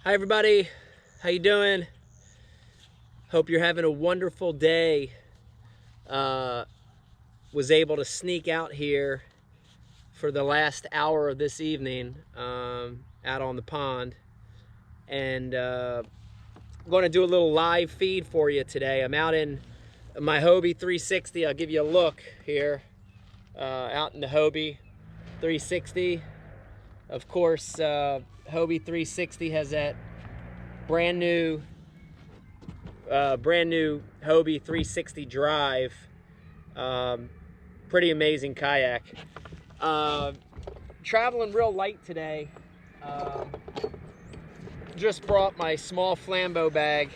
Hi everybody, how you doing? Hope you're having a wonderful day. Was able to sneak out here for the last hour of this evening out on the pond, and going to do a little live feed for you today. I'm out in my Hobie 360. I'll give you a look here, out in the Hobie 360. Of course, Hobie 360 has that brand new Hobie 360 drive. Pretty amazing kayak. Traveling real light today. Just brought my small flambeau bag,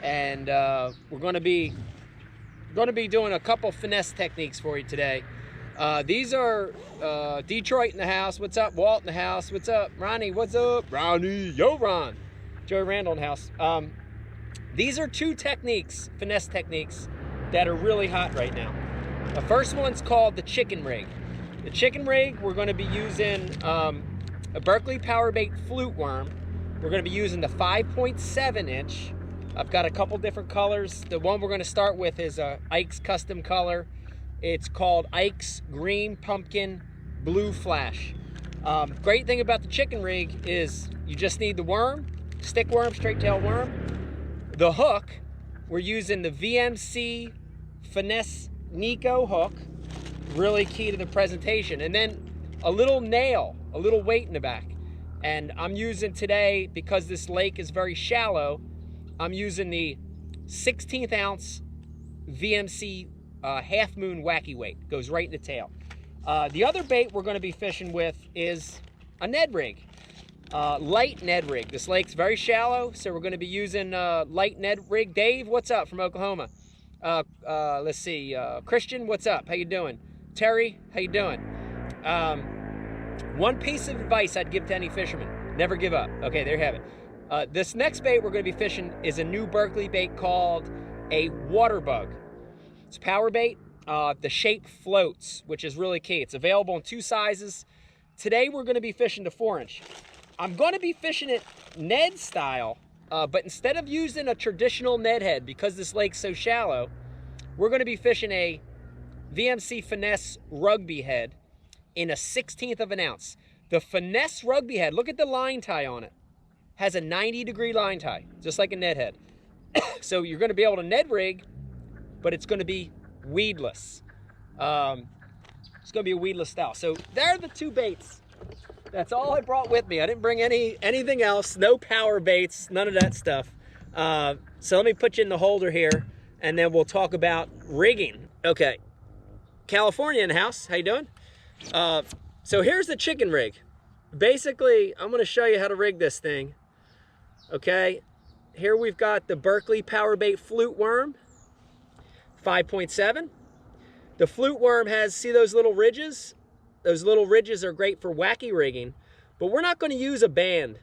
and we're going to be doing a couple finesse techniques for you today. These are Detroit in the house. What's up? Walt in the house. What's up? Ronnie. What's up? Ronnie. Yo, Ron. Joey Randall in the house. These are two techniques, finesse techniques, that are really hot right now. The first one's called the chicken rig. The chicken rig, we're going to be using a Berkley Powerbait flute worm. We're going to be using the 5.7 inch. I've got a couple different colors. The one we're going to start with is Ike's custom color. It's called Ike's Green Pumpkin Blue Flash. Great thing about the chicken rig is you just need the worm, stick worm, straight tail worm. The hook, we're using the VMC Finesse Nico hook, really key to the presentation. And then a little nail, a little weight in the back. And I'm using today, because this lake is very shallow, I'm using the 16th ounce VMC Half Moon Wacky Weight. Goes right in the tail. The other bait we're going to be fishing with is a Ned rig. Light Ned rig. This lake's very shallow, so we're going to be using light Ned rig. Dave, what's up from Oklahoma? Let's see. Christian, what's up? How you doing? Terry, how you doing? One piece of advice I'd give to any fisherman: never give up. Okay, there you have it. This next bait we're going to be fishing is a new Berkley bait called a water bug. It's power bait. The shape floats, which is really key. It's available in two sizes. Today we're going to be fishing the 4-inch. I'm going to be fishing it Ned style, but instead of using a traditional Ned head, because this lake's so shallow, we're going to be fishing a VMC Finesse rugby head in a 16th of an ounce. The Finesse rugby head, look at the line tie on it, has a 90-degree line tie, just like a Ned head. So you're going to be able to Ned rig, but it's going to be weedless. It's going to be a weedless style. So there are the two baits. That's all I brought with me. I didn't bring anything else. No power baits, none of that stuff. So let me put you in the holder here, and then we'll talk about rigging. Okay, California in the house. How you doing? So here's the chicken rig. Basically, I'm going to show you how to rig this thing. Okay, here we've got the Berkley Powerbait flute worm, 5.7. The flute worm has, see those little ridges? Those little ridges are great for wacky rigging, but we're not going to use a band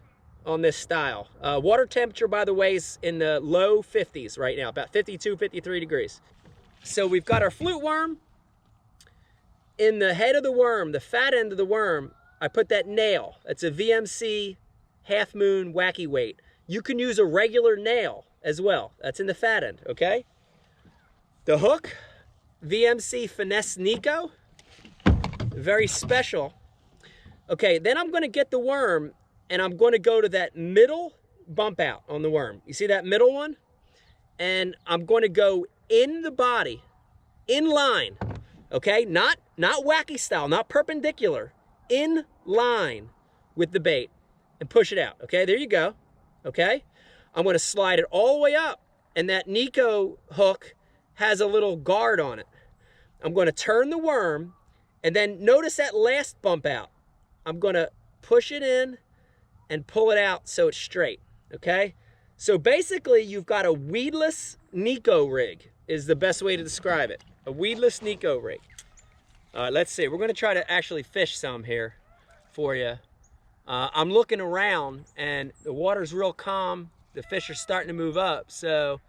on this style. Water temperature, by the way, is in the low 50s right now, about 52, 53 degrees. So we've got our flute worm. In the head of the worm, the fat end of the worm, I put that nail. It's a VMC Half Moon Wacky Weight. You can use a regular nail as well. That's in the fat end, okay? The hook, VMC Finesse Nico. Very special. Okay, then I'm going to get the worm, and I'm going to go to that middle bump out on the worm. You see that middle one? And I'm going to go in the body, in line. Okay, not wacky style, not perpendicular, in line with the bait, and push it out. Okay, there you go. Okay, I'm going to slide it all the way up, and that Nico hook has a little guard on it. I'm going to turn the worm, and then notice that last bump out. I'm going to push it in and pull it out so it's straight, okay? So basically, you've got a weedless Nico rig is the best way to describe it. A weedless Nico rig. All right, let's see. We're going to try to actually fish some here for you. I'm looking around, and the water's real calm. The fish are starting to move up, so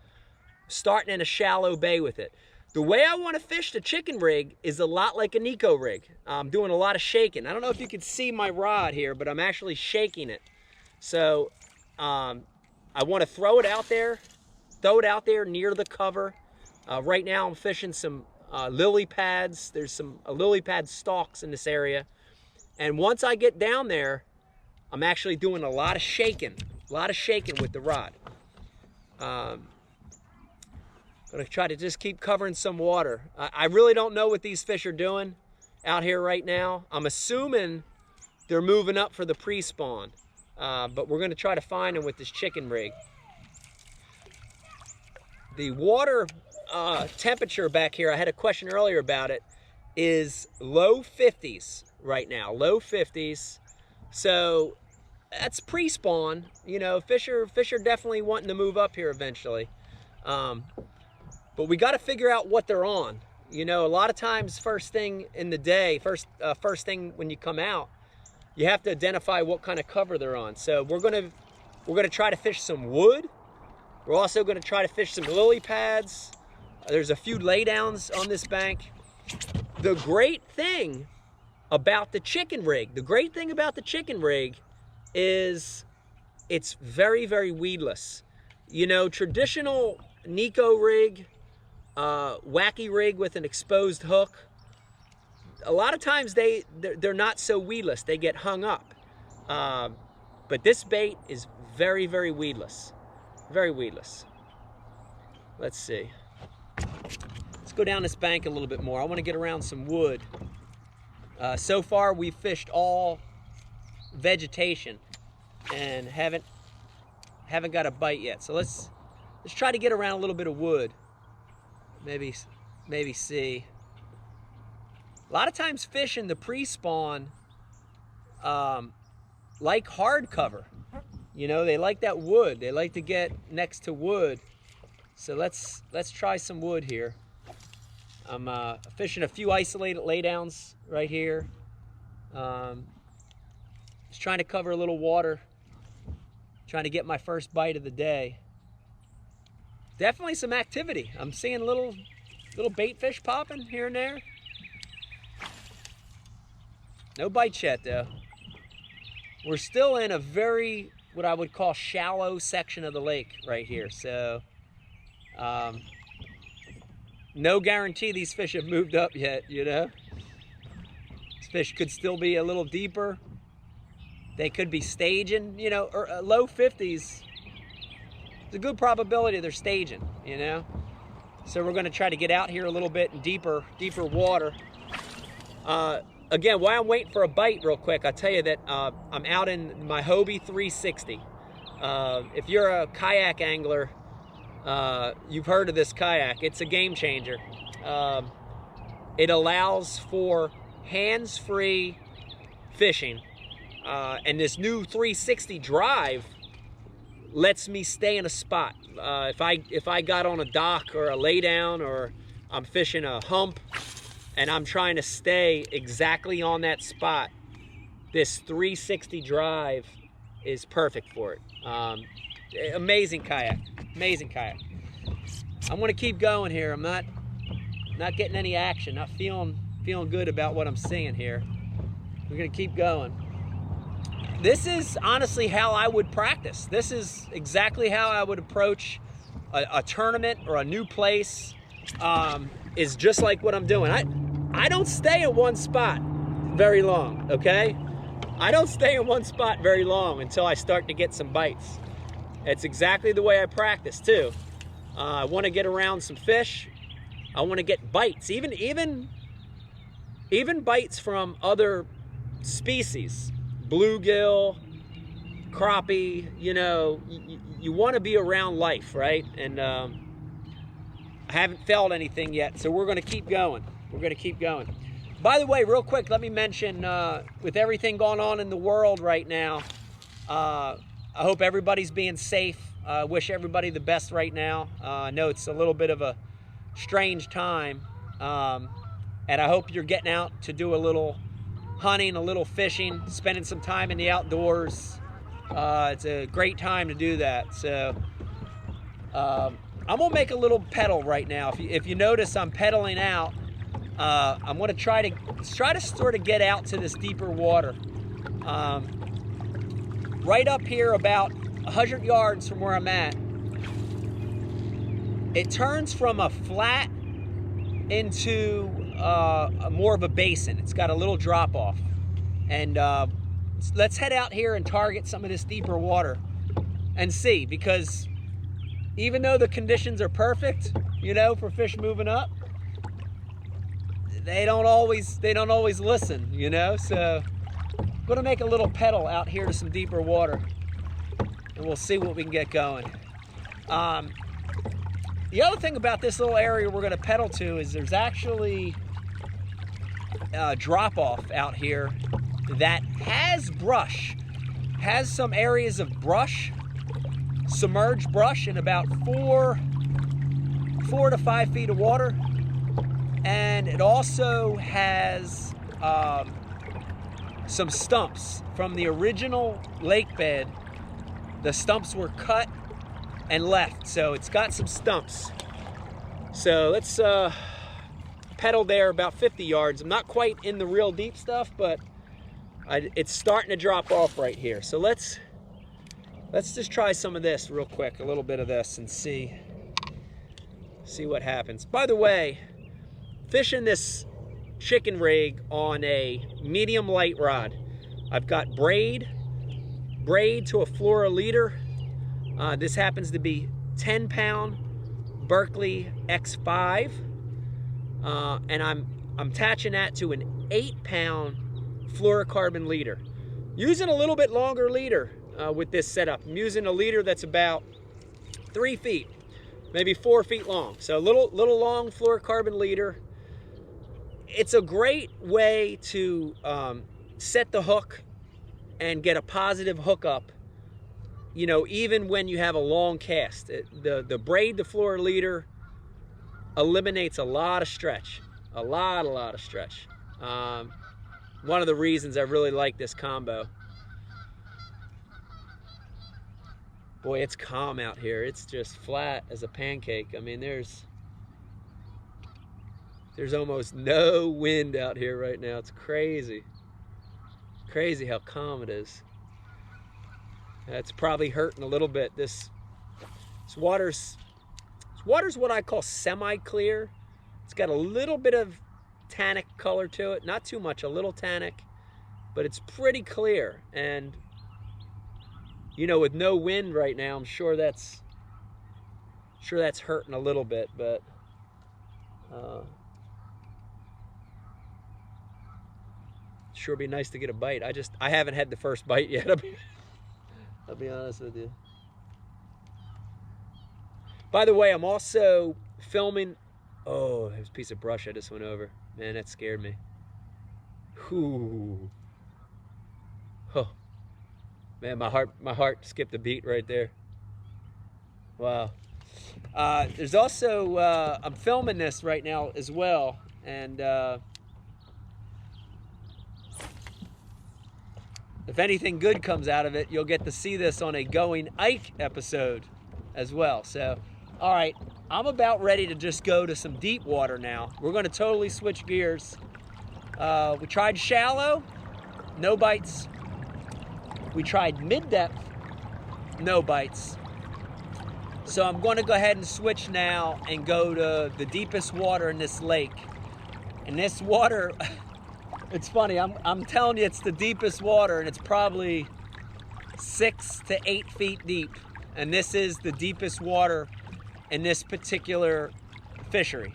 starting in a shallow bay with it. The way I want to fish the chicken rig is a lot like a Nico rig. I'm doing a lot of shaking. I don't know if you can see my rod here, but I'm actually shaking it. So I want to throw it out there near the cover. Right now I'm fishing some lily pads. There's some lily pad stalks in this area. And once I get down there, I'm actually doing a lot of shaking with the rod. Gonna try to just keep covering some water. I really don't know what these fish are doing out here right now. I'm assuming they're moving up for the pre-spawn, but we're gonna try to find them with this chicken rig. The water temperature back here, I had a question earlier about it, is low 50s right now, low 50s. So that's pre-spawn. You know, fish are definitely wanting to move up here eventually. But we got to figure out what they're on. You know, a lot of times first thing in the day, first thing when you come out, you have to identify what kind of cover they're on. So we're gonna try to fish some wood. We're also gonna try to fish some lily pads. There's a few laydowns on this bank. The great thing about the chicken rig, is it's very, very weedless. You know, traditional Nico rig, wacky rig with an exposed hook, a lot of times they're not so weedless. They get hung up. But this bait is very, very weedless. Very weedless. Let's see. Let's go down this bank a little bit more. I want to get around some wood. So far we've fished all vegetation and haven't got a bite yet. So let's try to get around a little bit of wood. Maybe see. A lot of times fish in the pre-spawn like hard cover. You know, they like that wood. They like to get next to wood. So let's try some wood here. I'm fishing a few isolated laydowns right here. Just trying to cover a little water. Trying to get my first bite of the day. Definitely some activity. I'm seeing little bait fish popping here and there. No bites yet though. We're still in a very, what I would call, shallow section of the lake right here. So no guarantee these fish have moved up yet, you know. These fish could still be a little deeper. They could be staging, you know, or low 50s. There's a good probability they're staging, you know. So we're gonna try to get out here a little bit in deeper water. Again, while I'm waiting for a bite real quick, I'll tell you that I'm out in my Hobie 360. If you're a kayak angler, you've heard of this kayak. It's a game changer. It allows for hands-free fishing. And this new 360 drive lets me stay in a spot. If I got on a dock or a laydown, or I'm fishing a hump and I'm trying to stay exactly on that spot, this 360 drive is perfect for it. Amazing kayak, amazing kayak. I'm gonna keep going here. I'm not getting any action, not feeling good about what I'm seeing here. We're gonna keep going. This is honestly how I would practice. This is exactly how I would approach a tournament or a new place. Is just like what I'm doing. I don't stay in one spot very long, okay? I don't stay in one spot very long until I start to get some bites. It's exactly the way I practice too. I want to get around some fish. I want to get bites, even bites from other species. Bluegill, crappie, you know, you want to be around life, right? And I haven't felt anything yet, so we're going to keep going. We're going to keep going. By the way, real quick, let me mention, with everything going on in the world right now, I hope everybody's being safe. I wish everybody the best right now. I know it's a little bit of a strange time, and I hope you're getting out to do a little hunting, a little fishing, spending some time in the outdoors. It's a great time to do that. So I'm gonna make a little pedal right now. If you notice, I'm pedaling out. I'm gonna try to sort of get out to this deeper water. Right up here about 100 yards from where I'm at, it turns from a flat into more of a basin. It's got a little drop off. And let's head out here and target some of this deeper water and see, because even though the conditions are perfect, you know, for fish moving up, they don't always listen, you know. So I'm gonna make a little pedal out here to some deeper water, and we'll see what we can get going. The other thing about this little area we're gonna pedal to is there's actually a drop off out here that has brush, has some areas of brush, submerged brush in about 4 to 5 feet of water. And it also has some stumps from the original lake bed. The stumps were cut and left, so it's got some stumps. So let's pedal there about 50 yards. I'm not quite in the real deep stuff, but it's starting to drop off right here. So let's just try some of this real quick, a little bit of this, and see what happens. By the way, fishing this chicken rig on a medium light rod. I've got braid to a fluoro leader. This happens to be 10-pound Berkley X5, and I'm attaching that to an 8-pound fluorocarbon leader. Using a little bit longer leader with this setup. I'm using a leader that's about 3 feet, maybe 4 feet long. So a little long fluorocarbon leader. It's a great way to set the hook and get a positive hookup, you know, even when you have a long cast. The braid to fluoro leader eliminates a lot of stretch, a lot of stretch. One of the reasons I really like this combo. Boy, it's calm out here. It's just flat as a pancake. I mean, there's almost no wind out here right now. It's crazy. Crazy how calm it is. It's probably hurting a little bit. This water's what I call semi-clear. It's got a little bit of tannic color to it. Not too much, a little tannic, but it's pretty clear. And you know, with no wind right now, I'm sure that's hurting a little bit, but sure be nice to get a bite. I haven't had the first bite yet. I'll be honest with you. By the way, I'm also filming. Oh, there's a piece of brush I just went over. Man, that scared me. Whew. Oh. Man, my heart skipped a beat right there. Wow. There's also I'm filming this right now as well, and if anything good comes out of it, you'll get to see this on a Going Ike episode as well. So, all right, I'm about ready to just go to some deep water now. We're going to totally switch gears. We tried shallow, no bites. We tried mid-depth, no bites. So I'm going to go ahead and switch now and go to the deepest water in this lake. And this water, it's funny, I'm telling you, it's the deepest water, and it's probably 6 to 8 feet deep. And this is the deepest water in this particular fishery.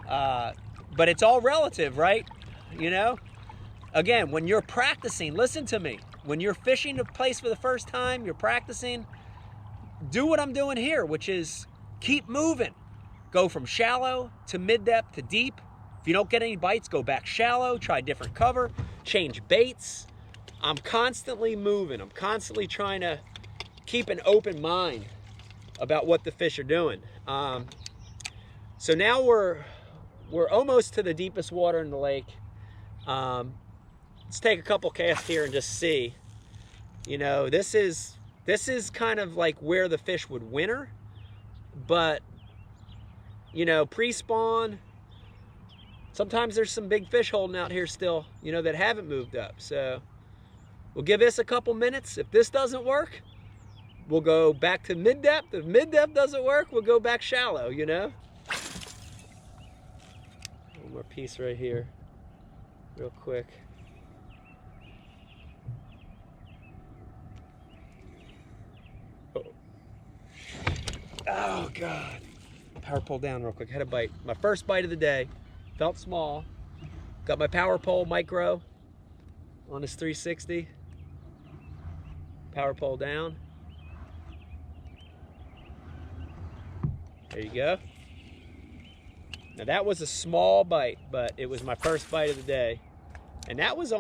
But it's all relative, right? You know? Again, when you're practicing, listen to me. When you're fishing a place for the first time, you're practicing, do what I'm doing here, which is keep moving. Go from shallow to mid-depth to deep. If you don't get any bites, go back shallow, try different cover, change baits. I'm constantly moving. I'm constantly trying to keep an open mind about what the fish are doing. So now we're almost to the deepest water in the lake. Let's take a couple casts here and just see. You know, this is kind of like where the fish would winter, but you know, pre-spawn, sometimes there's some big fish holding out here still, you know, that haven't moved up. So we'll give this a couple minutes. If this doesn't work, we'll go back to mid-depth. If mid-depth doesn't work, we'll go back shallow, you know? One more piece right here, real quick. Oh God. Power pole down real quick. Had a bite. My first bite of the day. Felt small. Got my power pole micro on this 360. Power pole down. There you go. Now that was a small bite, but it was my first bite of the day. And that was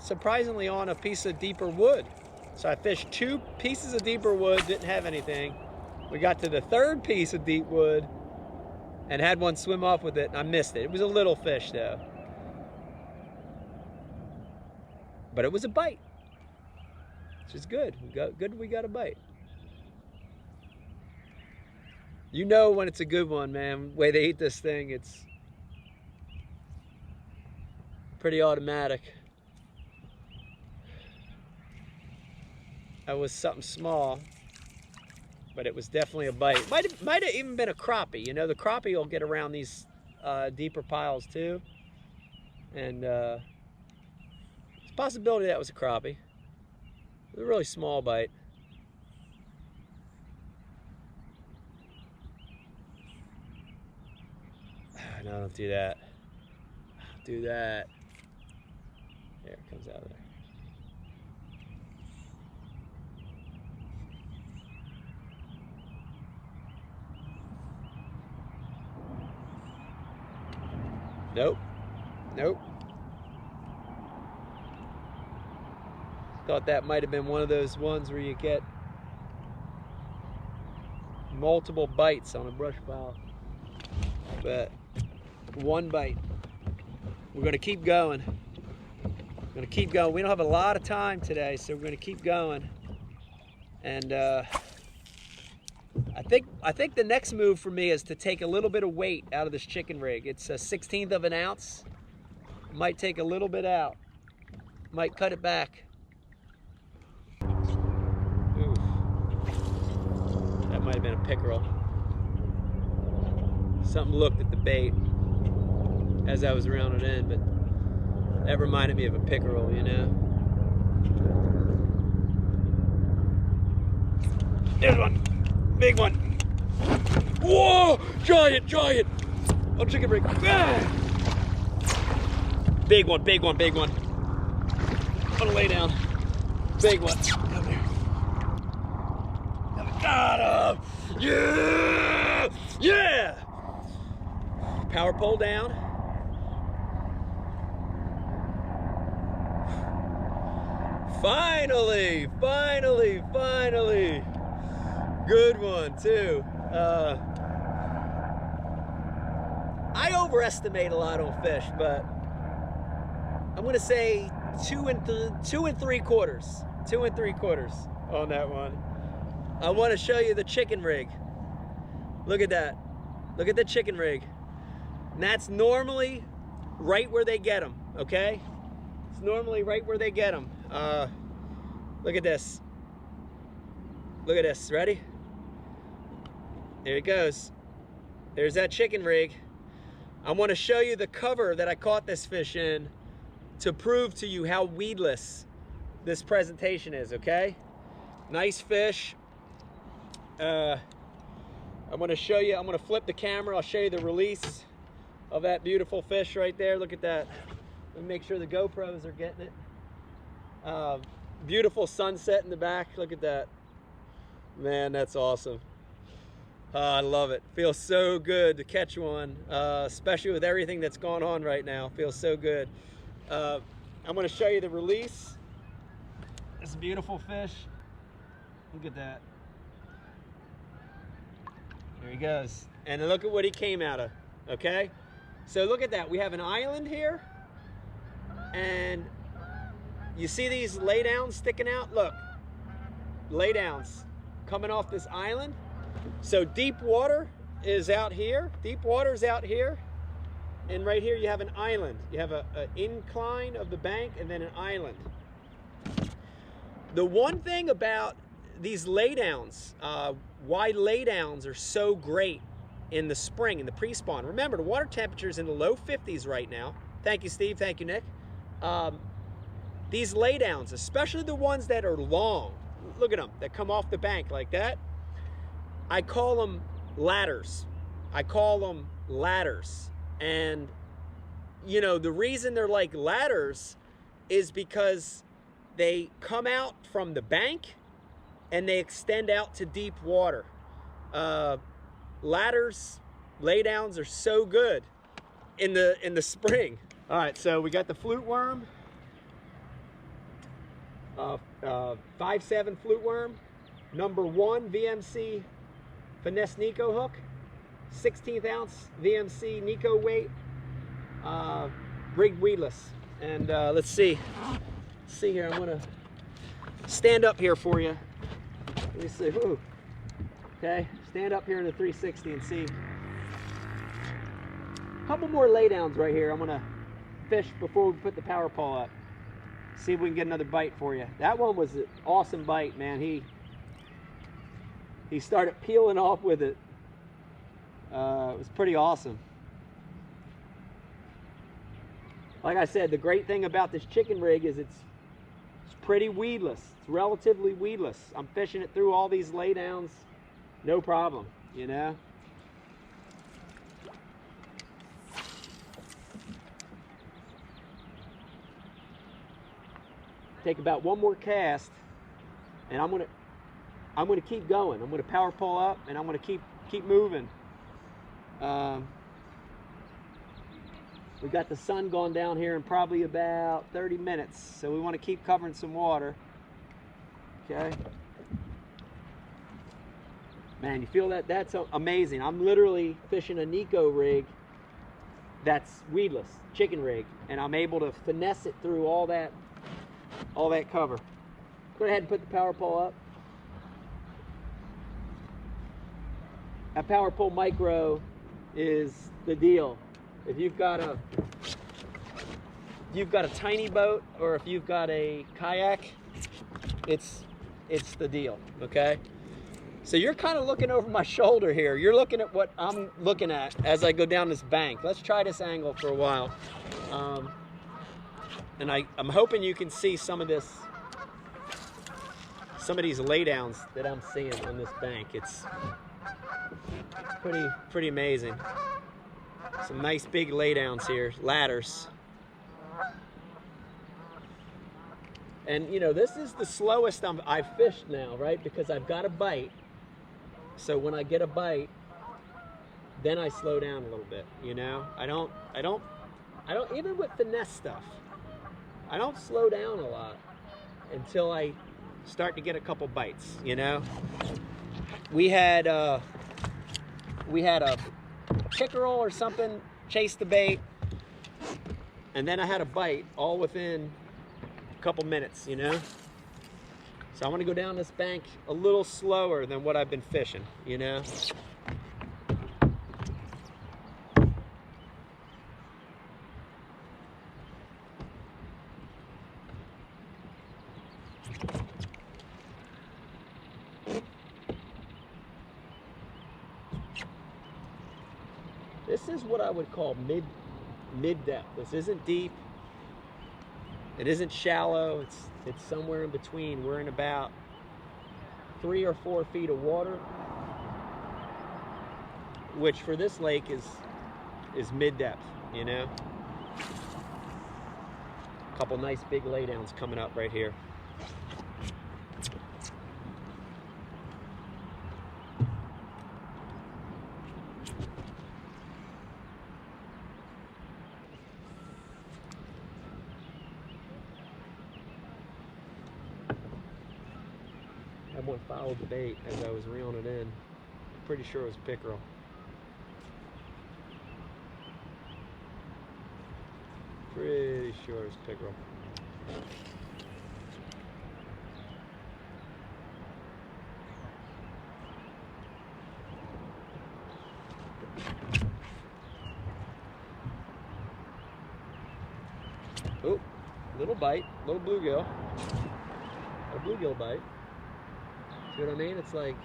surprisingly on a piece of deeper wood. So I fished 2 pieces of deeper wood, didn't have anything. We got to the 3rd piece of deep wood and had one swim off with it, and I missed it. It was a little fish though. But it was a bite, which is good. We got a bite. You know when it's a good one, man. The way they eat this thing, it's pretty automatic. That was something small, but it was definitely a bite. Might have even been a crappie. You know, the crappie will get around these deeper piles too. And it's a possibility that was a crappie. It was a really small bite. No, don't do that. Do that. There, it comes out of there. Nope. Nope. Thought that might have been one of those ones where you get multiple bites on a brush pile. But one bite. We're gonna keep going. We're gonna keep going. We don't have a lot of time today, so we're gonna keep going. And I think the next move for me is to take a little bit of weight out of this chicken rig. It's a 1/16 of an ounce. Might take a little bit out. Might cut it back. Oof. That might have been a pickerel. Something looked at the bait as I was reeling it in, but that reminded me of a pickerel, you know. There's one. Big one. Whoa! Giant, giant! On chicken rig. Ah! Big one, big one, big one. I'm gonna lay down. Big one. Come here. Got him! Yeah! Yeah! Power pole down. Finally! Finally! Finally! Good one too. I overestimate a lot on fish, but I'm gonna say 2 3/4. 2 3/4 on that one. I want to show you the chicken rig. Look at that. Look at the chicken rig. And that's normally right where they get them. Okay, it's normally right where they get them. Look at this. Look at this. Ready? There it goes. There's that chicken rig. I want to show you the cover that I caught this fish in to prove to you how weedless this presentation is, okay? Nice fish. I'm going to show you, I'm going to flip the camera. I'll show you the release of that beautiful fish right there. Look at that. Let me make sure the GoPros are getting it. Beautiful sunset in the back. Look at that. Man, that's awesome. I love it. Feels so good to catch one, especially with everything that's going on right now. Feels so good. I'm going to show you the release. This beautiful fish. Look at that. There he goes. And look at what he came out of. Okay? So look at that. We have an island here. And you see these laydowns sticking out? Look. Laydowns coming off this island. So deep water is out here. Deep water is out here. And right here you have an island. You have an incline of the bank and then an island. The one thing about these laydowns, why laydowns are so great in the spring, in the pre-spawn. Remember, the water temperature is in the low 50s right now. Thank you, Steve. Thank you, Nick. These laydowns, especially the ones that are long, look at them, that come off the bank like that. I call them ladders. I call them ladders. And, you know, the reason they're like ladders is because they come out from the bank and they extend out to deep water. Ladders, laydowns are so good in the spring. All right, so we got the flute worm, 5.7 flute worm, number 1 VMC finesse Nico hook, 16th ounce VMC Nico weight, rigged weedless. And let's see here. I'm gonna stand up here for you. Let me see. Ooh. Okay, stand up here in the 360 and see. A couple more laydowns right here. I'm gonna fish before we put the power pole up. See if we can get another bite for you. That one was an awesome bite, man. He started peeling off with it. It was pretty awesome. Like I said, the great thing about this chicken rig is it's pretty weedless. It's relatively weedless. I'm fishing it through all these laydowns, no problem, you know? Take about one more cast, and I'm gonna keep going. I'm gonna power pole up, and I'm gonna keep moving. We got the sun going down here in probably about 30 minutes, so we want to keep covering some water. Okay. Man, you feel that? That's amazing. I'm literally fishing a Nico rig that's weedless, chicken rig, and I'm able to finesse it through all that cover. Go ahead and put the power pole up. That power pole micro is the deal. If you've got a tiny boat, or if you've got a kayak, it's the deal, okay? So you're kind of looking over my shoulder here. You're looking at what I'm looking at as I go down this bank. Let's try this angle for a while. And I'm hoping you can see some of these laydowns that I'm seeing on this bank. It's pretty amazing. Some nice big laydowns here, ladders. And you know, this is the slowest I've fished now, right? Because I've got a bite. So when I get a bite, then I slow down a little bit, you know? I don't even with finesse stuff, I don't slow down a lot until I start to get a couple bites, you know? We had a pickerel or something chase the bait, and then I had a bite all within a couple minutes, you know? So I want to go down this bank a little slower than what I've been fishing, you know? This is what I would call mid depth. This isn't deep. It isn't shallow. It's somewhere in between. We're in about 3 or 4 feet of water, which for this lake is mid depth, you know. A couple nice big laydowns coming up right here. That one followed the bait as I was reeling it in. Pretty sure it was pickerel. Pretty sure it was pickerel. Oh, little bite, little bluegill. A bluegill bite. See what I mean? It's like,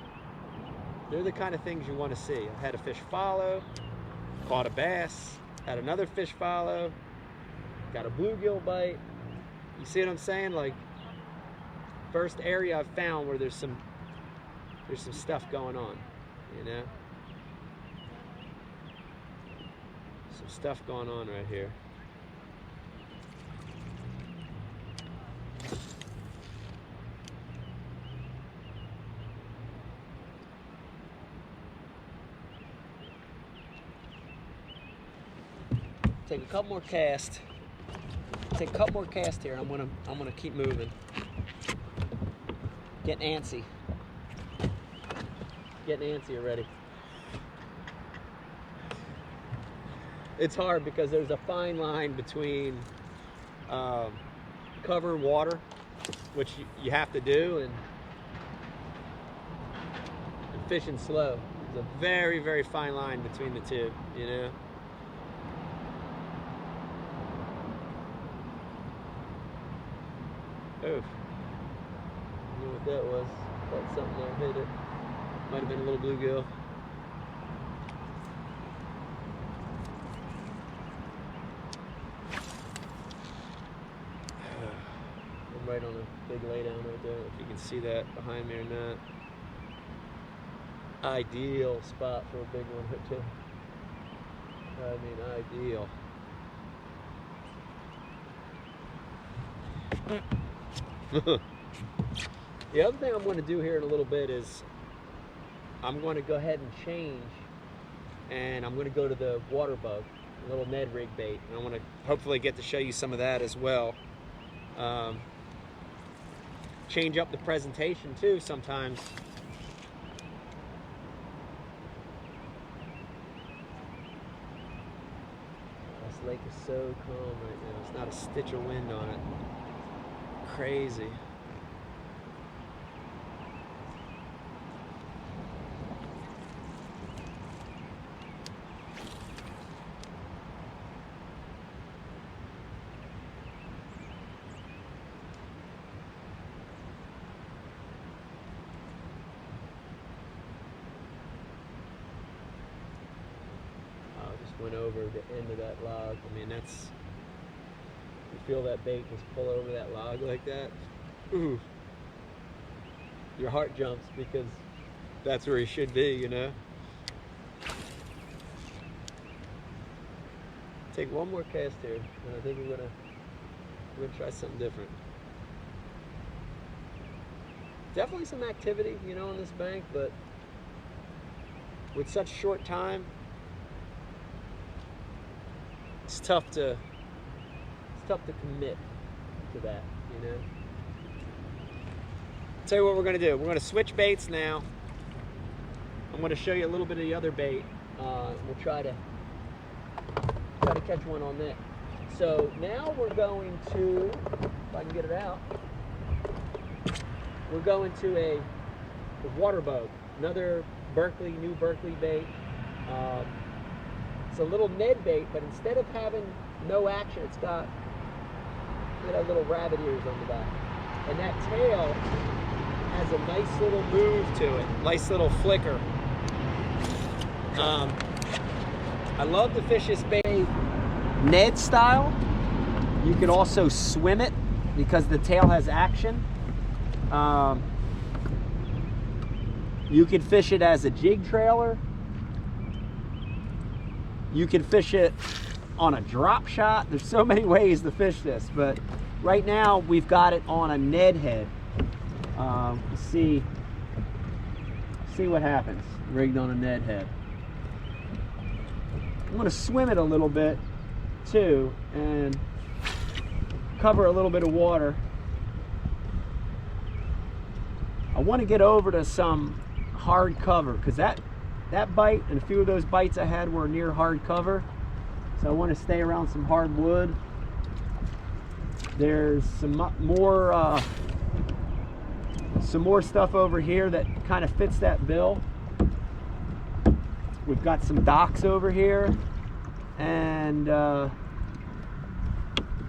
they're the kind of things you want to see. I had a fish follow, caught a bass, had another fish follow, got a bluegill bite. You see what I'm saying? Like, first area I've found where there's some stuff going on, you know? Some stuff going on right here. Take a couple more casts. Take a couple more casts here. I'm gonna keep moving. Getting antsy. Getting antsy already. It's hard because there's a fine line between cover water, which you have to do, and fishing slow. There's a very, very fine line between the two, you know? Oof. I don't know what that was. Thought something there hit it. Might have been a little bluegill. I'm right on a big laydown right there. If you can see that behind me or not. Ideal spot for a big one right there. I mean, ideal. The other thing I'm going to do here in a little bit is I'm going to go ahead and change, and I'm going to go to the water bug, a little Ned rig bait, and I want to hopefully get to show you some of that as well. Change up the presentation too sometimes. This lake is so calm right now. It's not a stitch of wind on it. Crazy. Went over the end of that log. I mean, that's, you feel that bait just pull over that log like that. Ooh. Your heart jumps because that's where he should be, you know. Take one more cast here, and I think we're gonna try something different. Definitely some activity, you know, on this bank, but with such short time, it's tough to commit to that, you know. Tell you what we're gonna do. We're gonna switch baits now. I'm gonna show you a little bit of the other bait. We'll try to catch one on that. So now we're going to, if I can get it out, we're going to a water bug, another new Berkeley bait. It's a little Ned bait, but instead of having no action, it's got little rabbit ears on the back. And that tail has a nice little move to it, nice little flicker. I love to fish this bait Ned style. You can also swim it because the tail has action. You can fish it as a jig trailer. You can fish it on a drop shot. There's so many ways to fish this, but right now we've got it on a Ned head. See what happens. Rigged on a Ned head. I'm going to swim it a little bit too and cover a little bit of water. I want to get over to some hard cover because that bite and a few of those bites I had were near hard cover, so I want to stay around some hard wood. There's some more stuff over here that kind of fits that bill. We've got some docks over here, and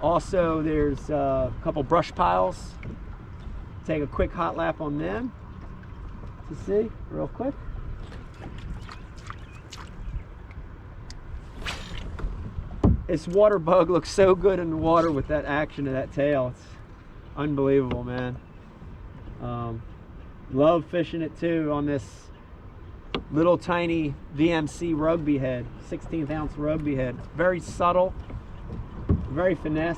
also there's a couple brush piles. Take a quick hot lap on them. to see real quick. This water bug looks so good in the water with that action of that tail. It's unbelievable, man. Love fishing it too on this little tiny VMC rugby head, 16th ounce rugby head. It's very subtle, very finesse.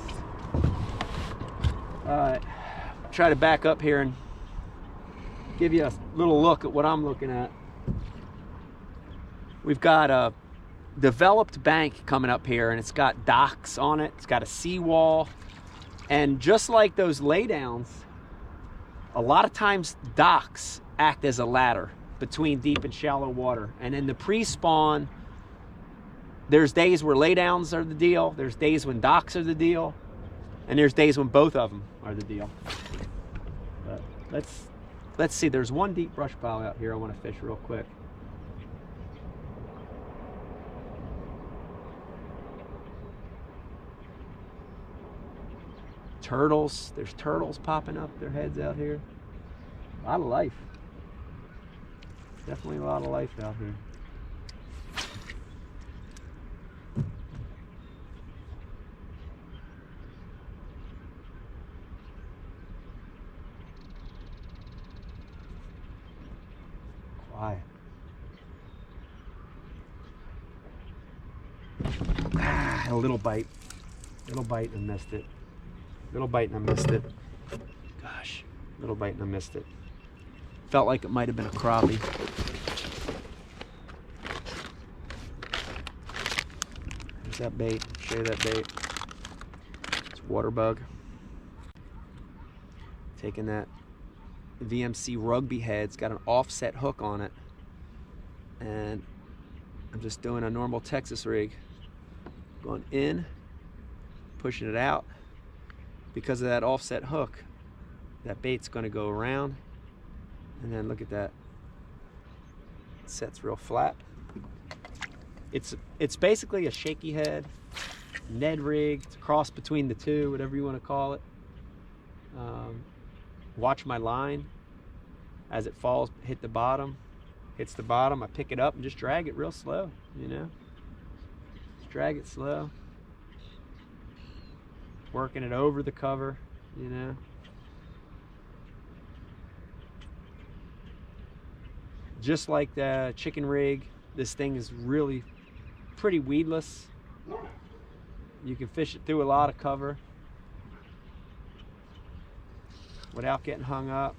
Alright, try to back up here and give you a little look at what I'm looking at. We've got a developed bank coming up here, and it's got docks on it. It's got a seawall, and just like those laydowns, a lot of times docks act as a ladder between deep and shallow water. And in the pre-spawn, there's days where laydowns are the deal, there's days when docks are the deal, and there's days when both of them are the deal. But let's see, there's one deep brush pile out here I want to fish real quick. Turtles, there's turtles popping up their heads out here. A lot of life. Definitely a lot of life out here. Quiet. Ah, a little bite. Little bite and I missed it. Little bite and I missed it. Gosh, little bite and I missed it. Felt like it might have been a crappie. There's that bait. Show you that bait. It's water bug. Taking that VMC rugby head. It's got an offset hook on it. And I'm just doing a normal Texas rig. Going in, pushing it out. Because of that offset hook, that bait's going to go around, and then look at that. It sets real flat. It's basically a shaky head, Ned rig, it's a cross between the two, whatever you want to call it. Watch my line as it falls, hits the bottom. I pick it up and just drag it real slow, you know. Just drag it slow. Working it over the cover, you know. Just like the chicken rig, this thing is really pretty weedless. You can fish it through a lot of cover without getting hung up.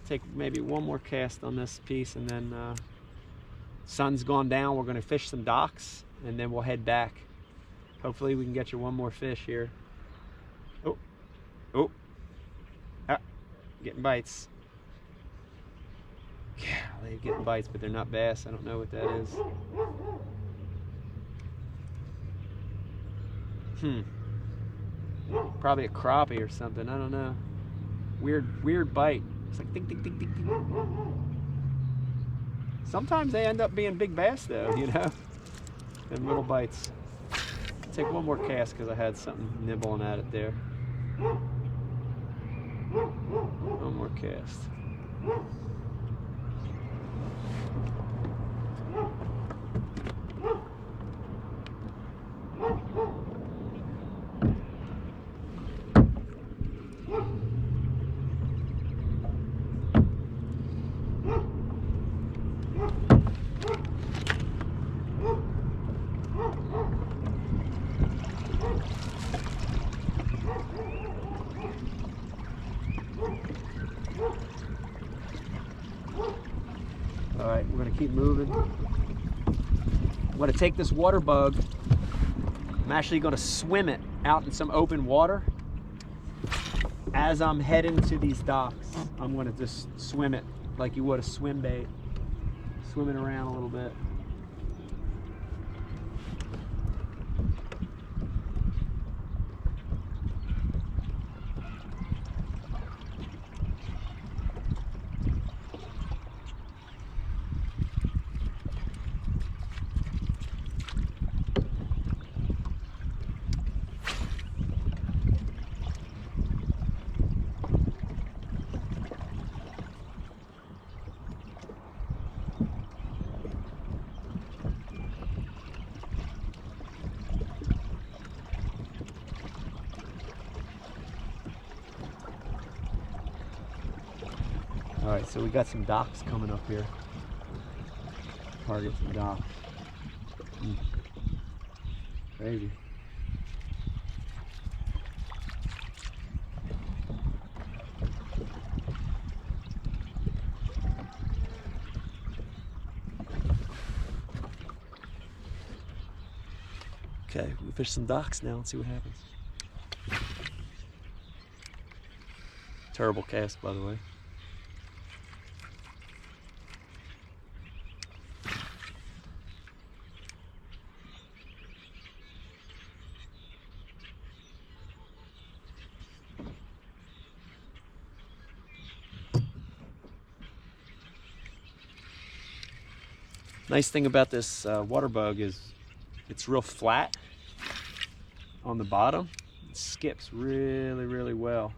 Take maybe one more cast on this piece, and then sun's gone down. We're going to fish some docks, and then we'll head back. Hopefully we can get you one more fish here. Getting bites. Yeah, they're getting bites, but they're not bass. I don't know what that is. Probably a crappie or something. I don't know. Weird bite. It's like ding, ding, ding, ding, ding. Sometimes they end up being big bass though, you know, and little bites. Take one more cast because I had something nibbling at it there. One more cast. All right, we're gonna keep moving. I'm gonna take this water bug. I'm actually gonna swim it out in some open water. As I'm heading to these docks, I'm gonna just swim it like you would a swim bait. Swim it around a little bit. All right, so we got some docks coming up here. Target some docks. Crazy. Okay, we fish some docks now and see what happens. Terrible cast, by the way. Nice thing about this water bug is it's real flat on the bottom. It skips really, really well.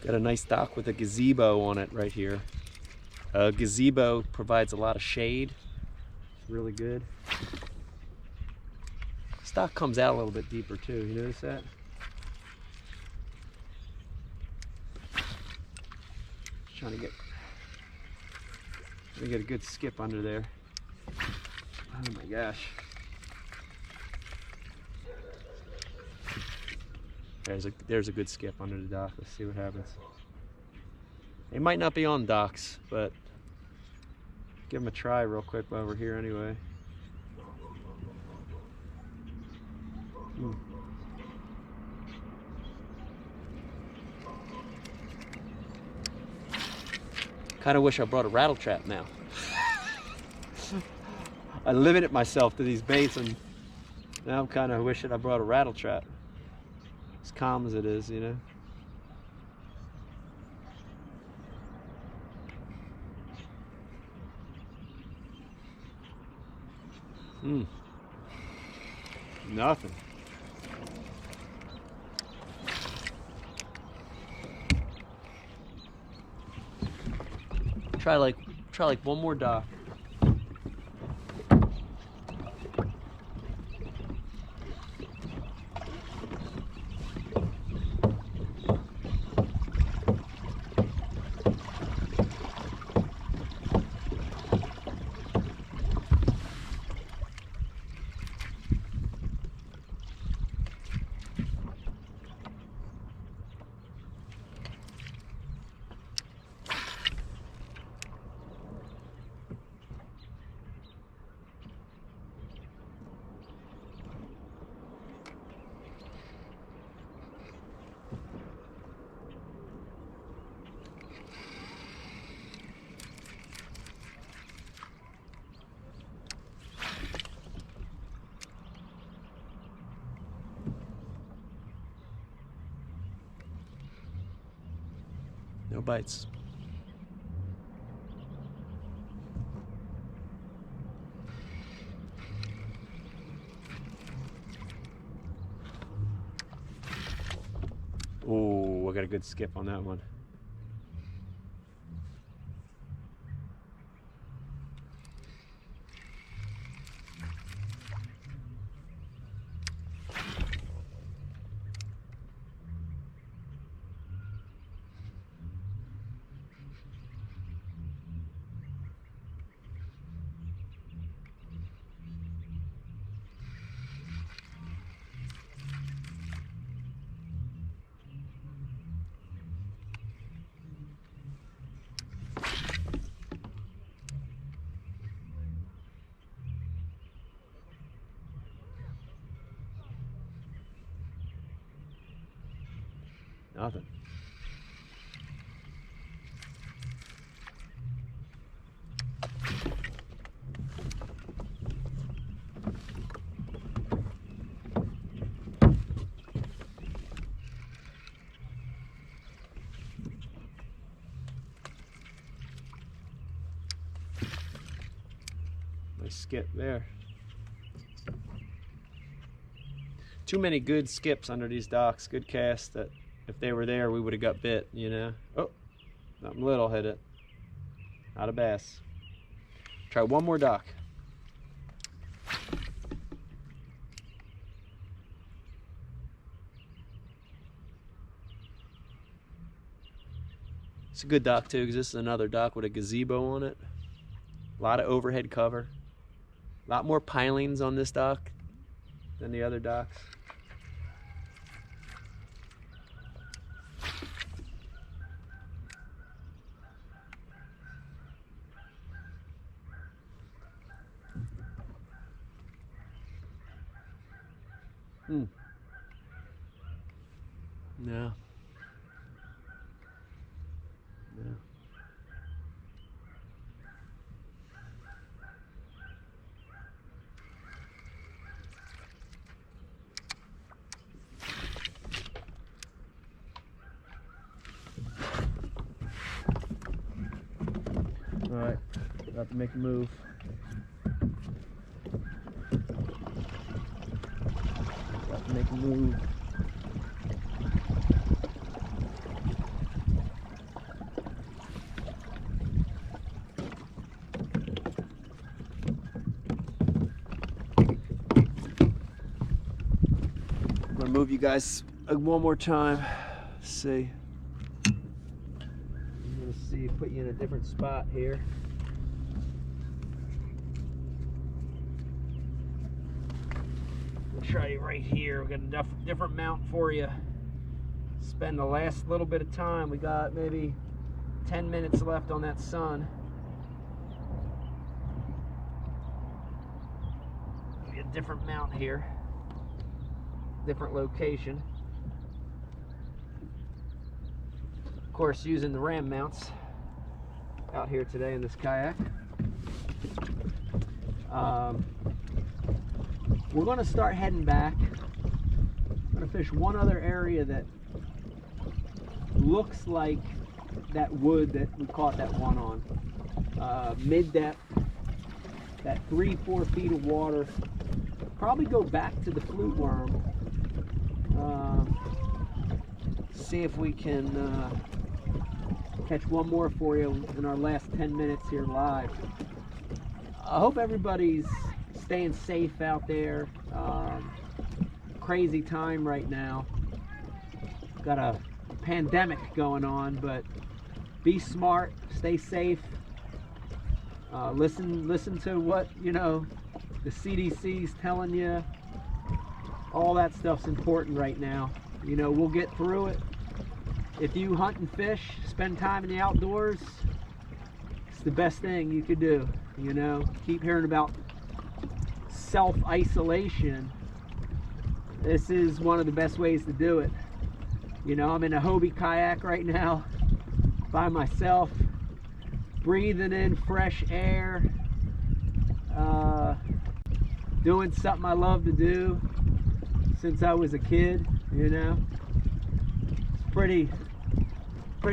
Got a nice dock with a gazebo on it right here. A gazebo provides a lot of shade. It's really good. This dock comes out a little bit deeper too. You notice that? Just trying to get a good skip under there. Oh my gosh. There's a good skip under the dock. Let's see what happens. It might not be on docks, but give them a try real quick while we're here anyway. Kind of wish I brought a rattle trap now. I limited myself to these baits, and now I'm kind of wishing I brought a rattle trap. As calm as it is, you know. Nothing. Try like one more dock. No bites. Oh, I got a good skip on that one. Nothing. Nice skip there. too many good skips under these docks, good casts that if they were there, we would have got bit, you know. Oh, something little hit it. Not a bass. Try one more dock. It's a good dock too, because this is another dock with a gazebo on it. A lot of overhead cover. A lot more pilings on this dock than the other docks. No. No. All right, about to make a move. About to make a move. I'm gonna move you guys one more time. Let's see. Put you in a different spot here. We'll try you right here. We've got a different mount for you. Spend the last little bit of time. We got maybe 10 minutes left on that sun. A different mount here. Different location. Of course, using the ram mounts out here today in this kayak. We're going to start heading back. I'm going to fish one other area that looks like that wood that we caught that one on. Mid-depth, that 3-4 feet of water. Probably go back to the flute worm. See if we can catch one more for you in our last 10 minutes here live. I hope everybody's staying safe out there. Crazy time right now. Got a pandemic going on, but be smart, stay safe. Listen to what, you know, the CDC's telling you. All that stuff's important right now. You know, we'll get through it. If you hunt and fish, spend time in the outdoors, it's the best thing you could do. You know, keep hearing about self-isolation. This is one of the best ways to do it. You know, I'm in a Hobie kayak right now by myself, breathing in fresh air, doing something I love to do since I was a kid, you know. It's pretty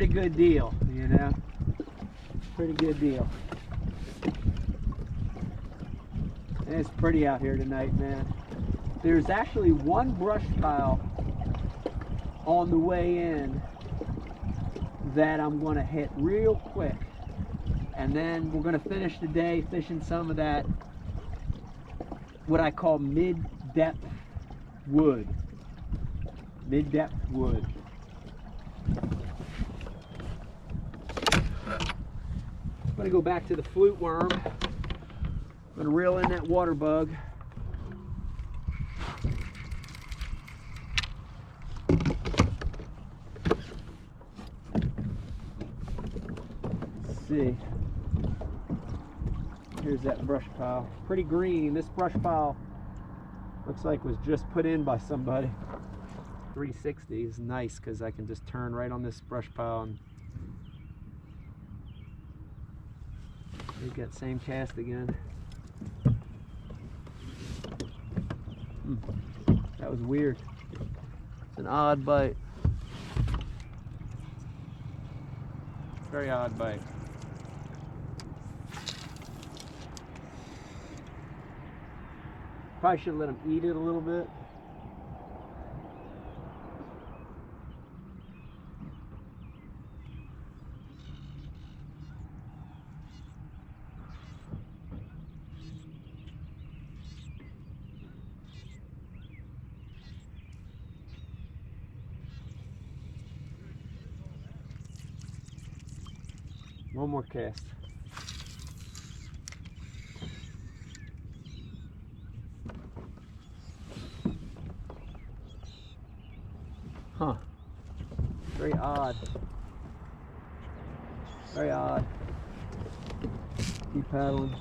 good deal, you know. Pretty good deal. And it's pretty out here tonight, man. There's actually one brush pile on the way in that I'm going to hit real quick, and then we're going to finish the day fishing some of that, what I call mid-depth wood. Mid-depth wood. I'm going to go back to the flute worm. I'm going to reel in that water bug. Let's see. Here's that brush pile. Pretty green. This brush pile looks like was just put in by somebody. 360 is nice because I can just turn right on this brush pile and make that same cast again. That was weird. It's an odd bite. Very odd bite. Probably should have let him eat it a little bit. One more cast. Huh. Very odd. Very odd. Keep paddling.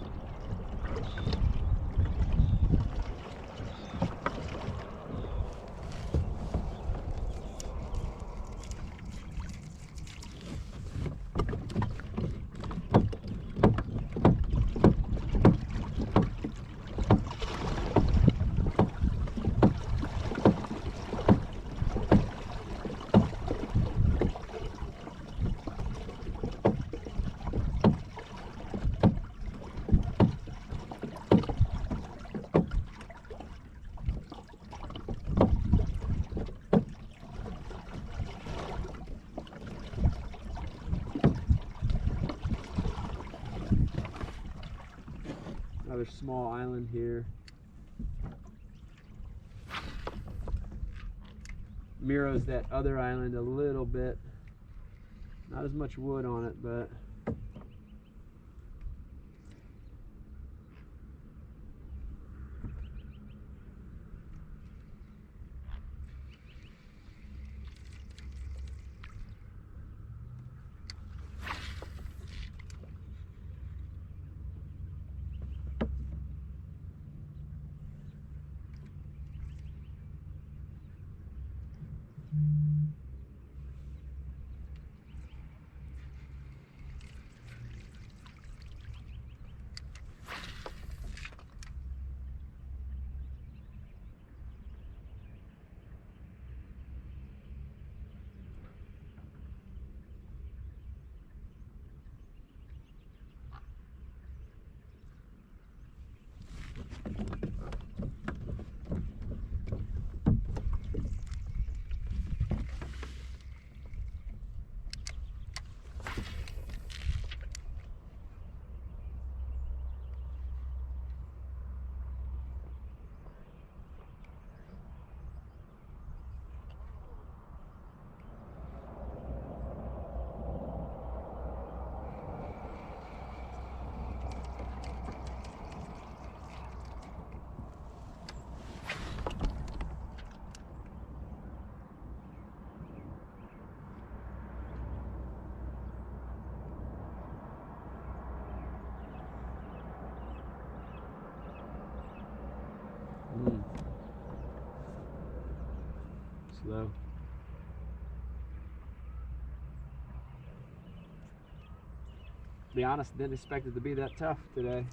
Another small island here. Mirrors that other island a little bit. Not as much wood on it, but slow. To be honest, didn't expect it to be that tough today.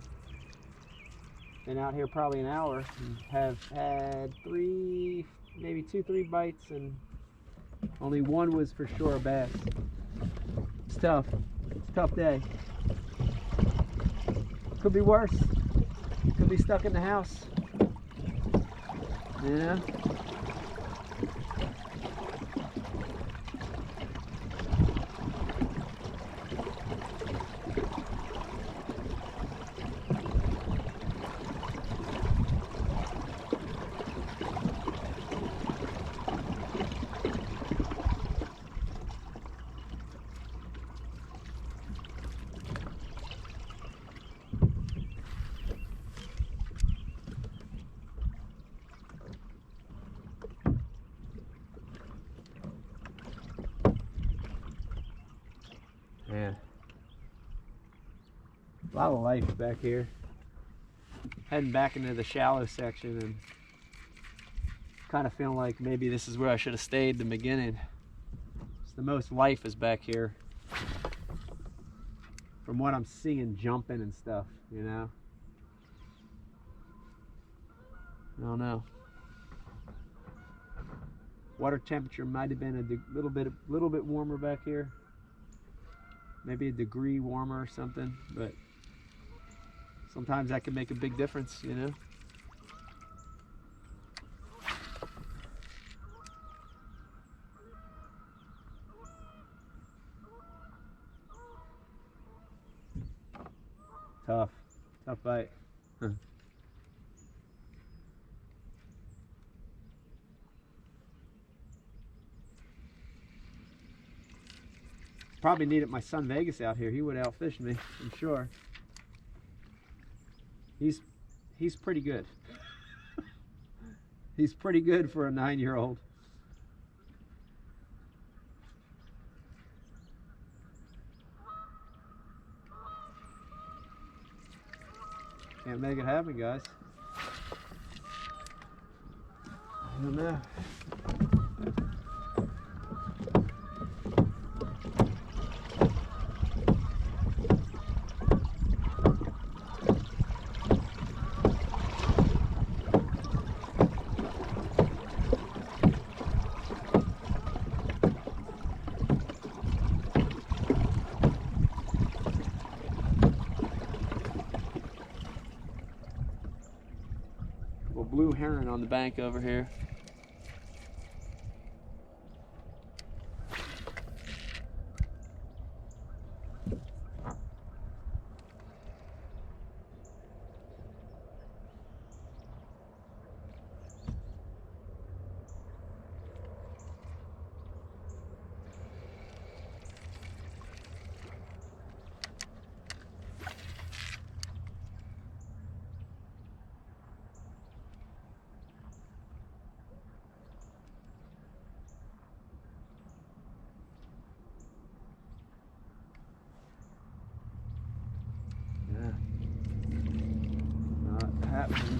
Been out here probably an hour and have had maybe two, three bites, and only one was for sure a bass. It's tough. It's a tough day. Could be worse. Could be stuck in the house. You know? Yeah. A lot of life back here. Heading back into the shallow section and kind of feeling like maybe this is where I should have stayed in the beginning. It's the most life is back here. From what I'm seeing jumping and stuff, you know? I don't know. Water temperature might have been a little bit warmer back here. Maybe a degree warmer or something, but sometimes that can make a big difference, you know? Tough bite. probably needed my son Vegas out here. He would outfish me, I'm sure. He's pretty good. He's pretty good for a 9-year-old. Can't make it happen, guys. I don't know. Blue heron on the bank over here. Not happening.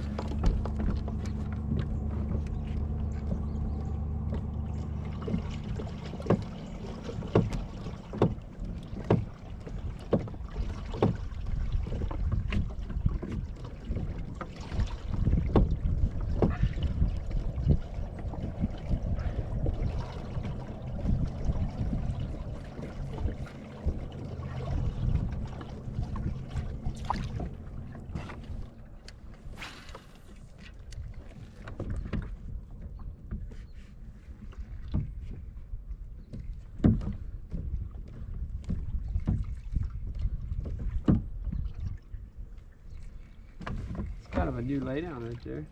Kind of a new laydown right there.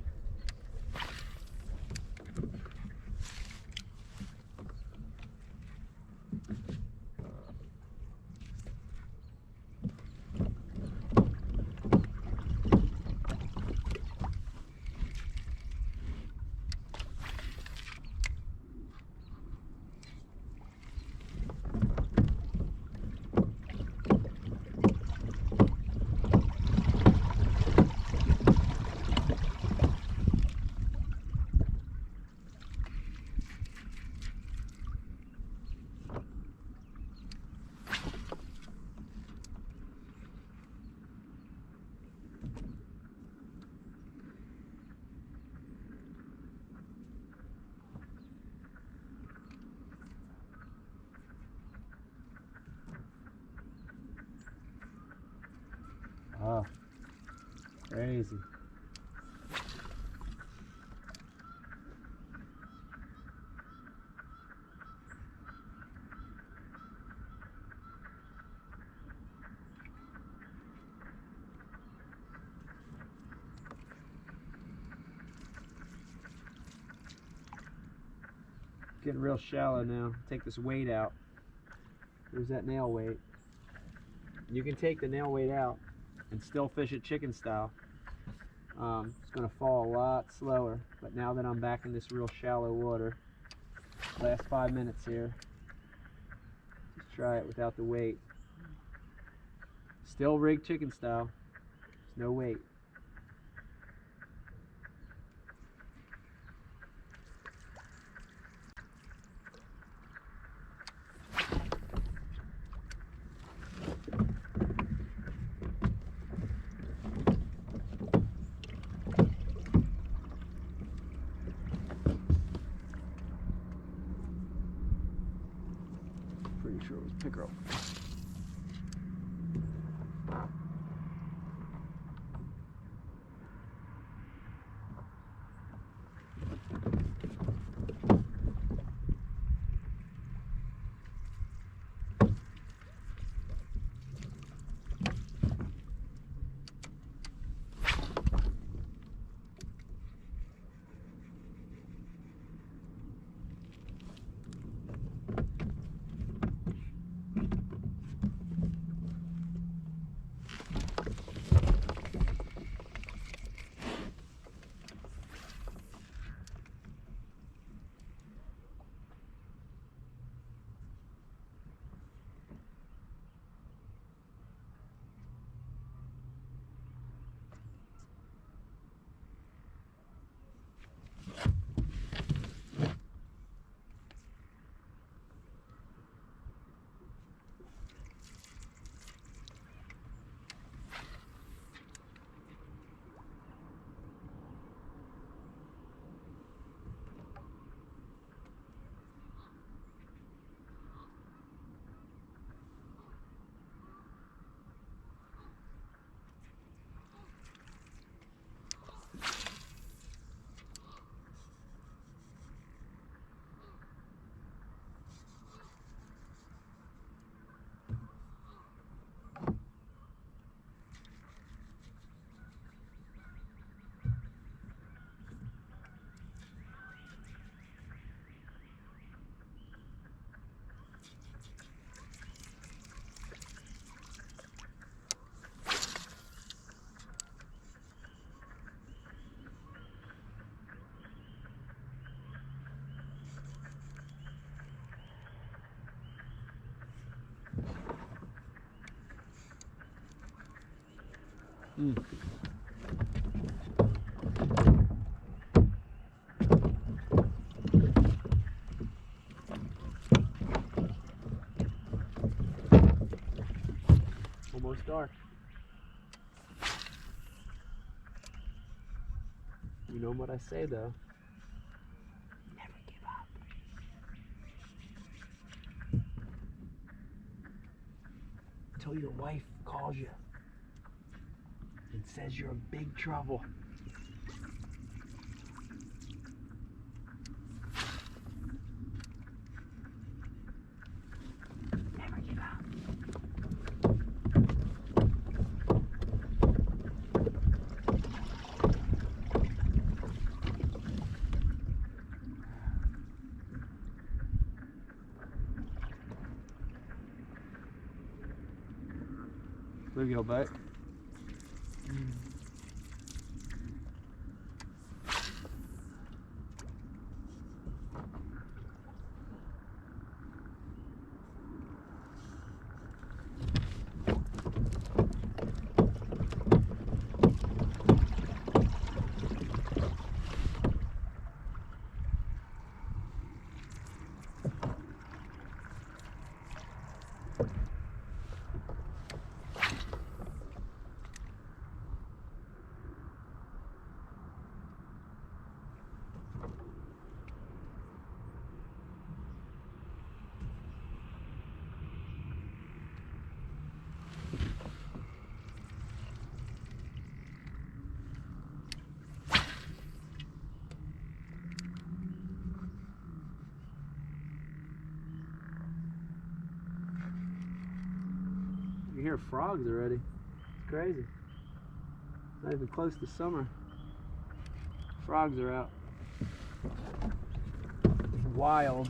Oh, crazy. Getting real shallow now. Take this weight out. There's that nail weight. You can take the nail weight out and still fish it chicken style. It's going to fall a lot slower, but now that I'm back in this real shallow water, last 5 minutes here, just try it without the weight. Still rig chicken style, there's no weight. Pretty sure it was pickerel. Almost dark. You know what I say though. Never give up. Until your wife calls you and says you're in big trouble. Never give up. Bluegill bite. You hear frogs already. It's crazy. Not even close to summer. Frogs are out. Wild.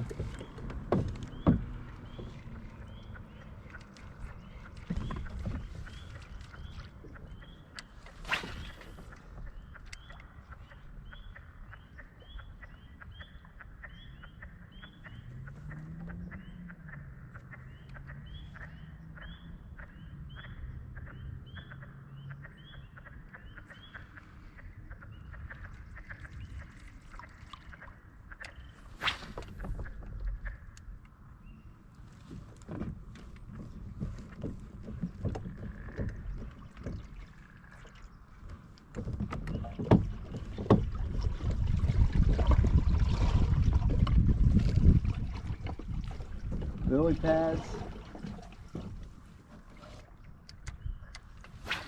Lily pads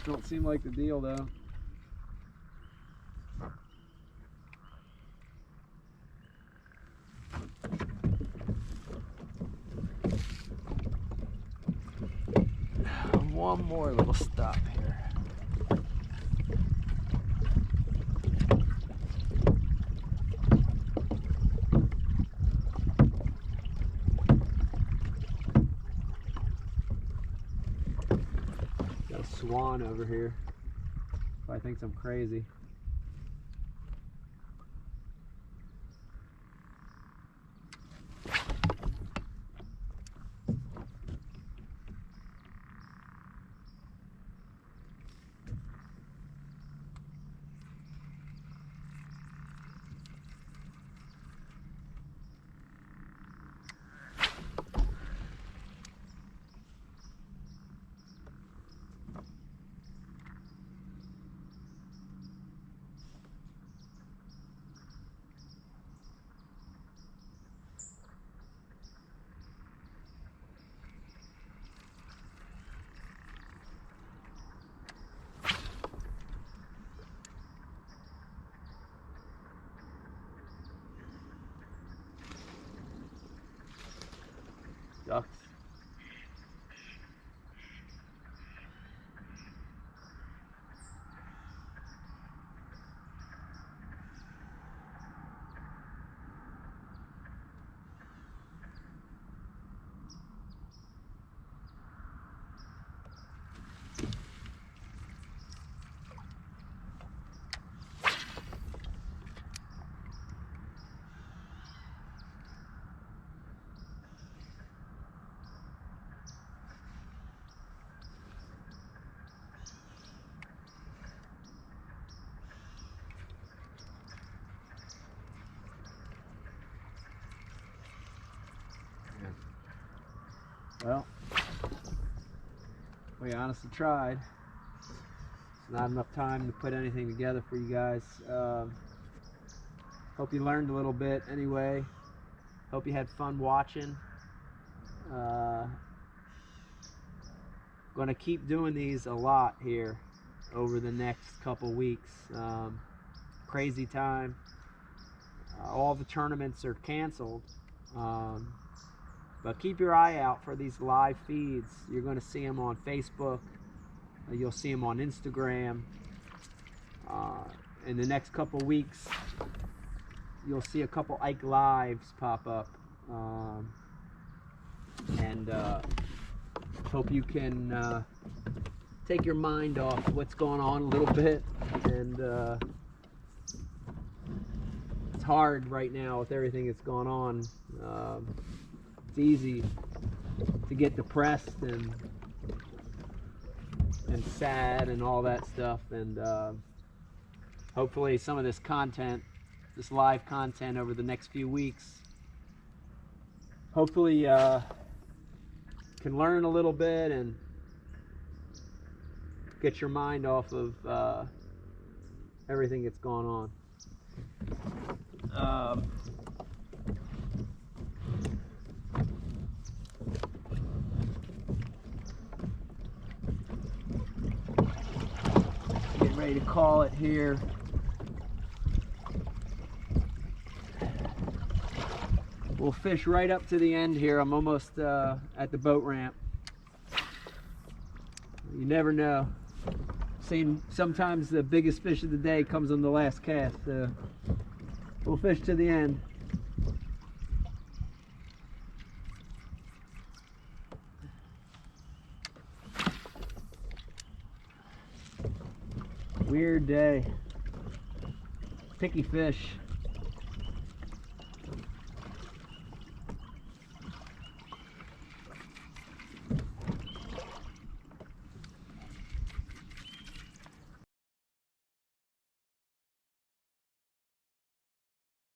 don't seem like the deal though. One more little stop here. Swan over here. Probably thinks I'm crazy. Well, we honestly tried. It's not enough time to put anything together for you guys. Hope you learned a little bit anyway. Hope you had fun watching. Going to keep doing these a lot here over the next couple weeks. Crazy time. All the tournaments are canceled. But keep your eye out for these live feeds. You're going to see them on Facebook. You'll see them on Instagram. In the next couple weeks, you'll see a couple Ike Lives pop up. And hope you can take your mind off what's going on a little bit. And it's hard right now with everything that's going on. It's easy to get depressed and sad and all that stuff. And hopefully some of this content, this live content over the next few weeks, hopefully can learn a little bit and get your mind off of everything that's going on. Getting ready to call it here. We'll fish right up to the end here. I'm almost at the boat ramp. You never know. Sometimes the biggest fish of the day comes on the last cast. We'll fish to the end. Weird day. Picky fish.